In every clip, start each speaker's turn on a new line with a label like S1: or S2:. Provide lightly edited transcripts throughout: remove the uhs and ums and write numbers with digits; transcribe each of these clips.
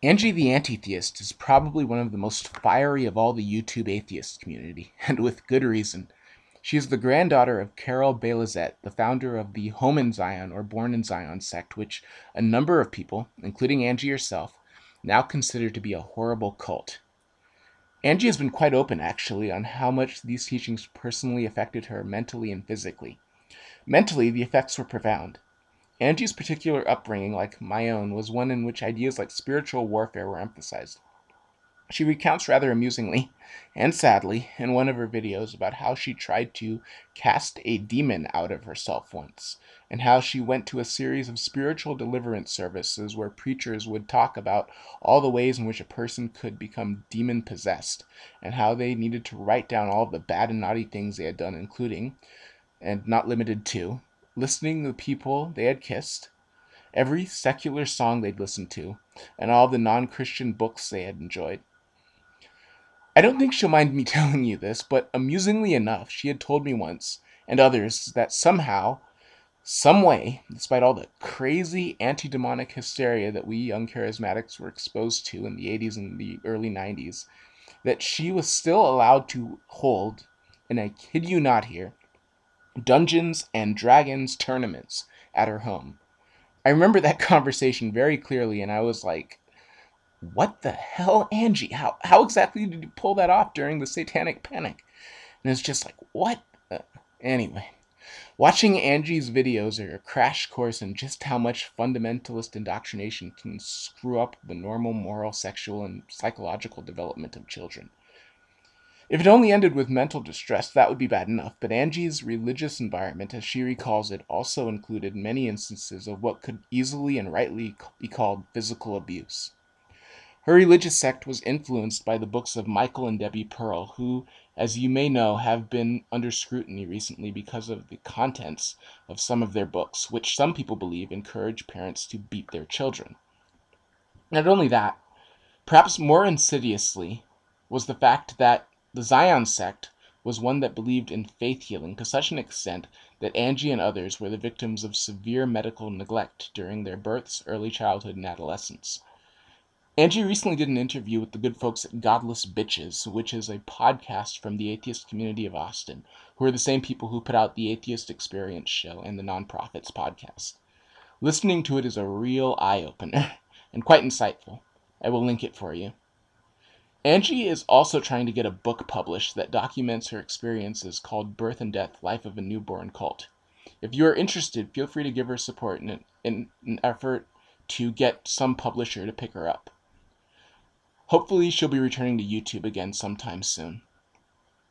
S1: Angie the Anti-Theist is probably one of the most fiery of all the YouTube atheist community, and with good reason. She is the granddaughter of Carol Bailazet, the founder of the Home in Zion or Born in Zion sect, which a number of people, including Angie herself, now consider to be a horrible cult. Angie has been quite open, actually, on how much these teachings personally affected her mentally and physically. Mentally, the effects were profound. Angie's particular upbringing, like my own, was one in which ideas like spiritual warfare were emphasized. She recounts rather amusingly and sadly in one of her videos about how she tried to cast a demon out of herself once, and how she went to a series of spiritual deliverance services where preachers would talk about all the ways in which a person could become demon possessed, and how they needed to write down all of the bad and naughty things they had done, including, and not limited to, listening to the people they had kissed, every secular song they'd listened to, and all the non-Christian books they had enjoyed. I don't think she'll mind me telling you this, but amusingly enough, she had told me once, and others, that somehow, some way, despite all the crazy anti-demonic hysteria that we young charismatics were exposed to in the 80s and the early 90s, that she was still allowed to hold, and I kid you not here, Dungeons and Dragons tournaments at her home. I remember that conversation very clearly, and I was like, what the hell, Angie? How exactly did you pull that off during the satanic panic? And it's just like, what? Anyway, watching Angie's videos are a crash course in just how much fundamentalist indoctrination can screw up the normal moral, sexual, and psychological development of children. If it only ended with mental distress, that would be bad enough, but Angie's religious environment, as she recalls it, also included many instances of what could easily and rightly be called physical abuse. Her religious sect was influenced by the books of Michael and Debbie Pearl, who, as you may know, have been under scrutiny recently because of the contents of some of their books, which some people believe encourage parents to beat their children. Not only that, perhaps more insidiously, was the fact that the Zion sect was one that believed in faith healing to such an extent that Angie and others were the victims of severe medical neglect during their births, early childhood, and adolescence. Angie recently did an interview with the good folks at Godless Bitches, which is a podcast from the atheist community of Austin, who are the same people who put out the Atheist Experience show and the Nonprofits podcast. Listening to it is a real eye-opener, and quite insightful. I will link it for you. Angie is also trying to get a book published that documents her experiences called Birth and Death, Life of a Newborn Cult. If you are interested, feel free to give her support in an effort to get some publisher to pick her up. Hopefully she'll be returning to YouTube again sometime soon.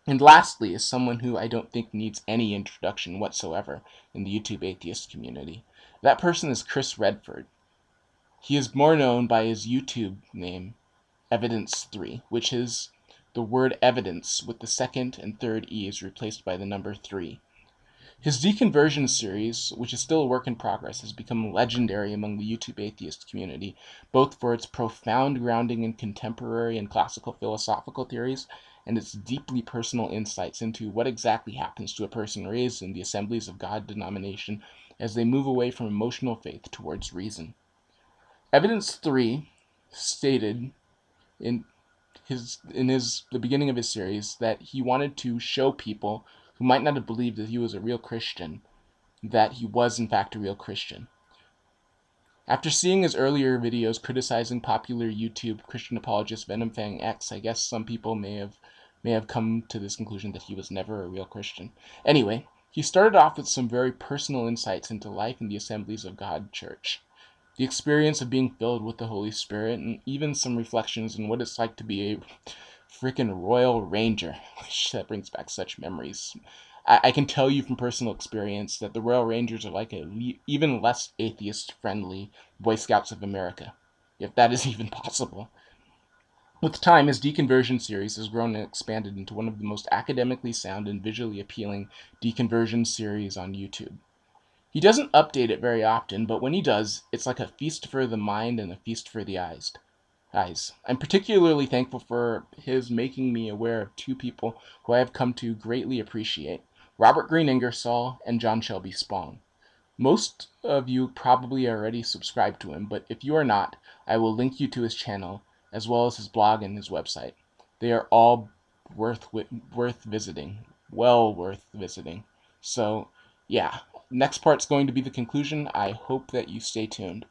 S1: And lastly, as someone who I don't think needs any introduction whatsoever in the YouTube atheist community, that person is Chris Redford. He is more known by his YouTube name, Evid3nc3, which is the word evidence with the second and third E's replaced by the number 3. His deconversion series, which is still a work in progress, has become legendary among the YouTube atheist community, both for its profound grounding in contemporary and classical philosophical theories and its deeply personal insights into what exactly happens to a person raised in the Assemblies of God denomination as they move away from emotional faith towards reason. Evid3nc3 stated in the beginning of his series that he wanted to show people who might not have believed that he was a real Christian, that he was in fact a real Christian. After seeing his earlier videos criticizing popular YouTube Christian apologist Venomfang I guess some people may have come to this conclusion that he was never a real Christian. Anyway, he started off with some very personal insights into life in the Assemblies of God Church, the experience of being filled with the Holy Spirit, and even some reflections on what it's like to be a freaking Royal Ranger, which that brings back such memories. I can tell you from personal experience that the Royal Rangers are like even less atheist-friendly Boy Scouts of America, if that is even possible. With time, his deconversion series has grown and expanded into one of the most academically sound and visually appealing deconversion series on YouTube. He doesn't update it very often, but when he does, it's like a feast for the mind and a feast for the eyes. I'm particularly thankful for his making me aware of two people who I have come to greatly appreciate, Robert Green Ingersoll and John Shelby Spong. Most of you probably already subscribed to him, but if you are not, I will link you to his channel, as well as his blog and his website. They are all worth visiting. Well worth visiting. So, yeah. Next part's going to be the conclusion. I hope that you stay tuned.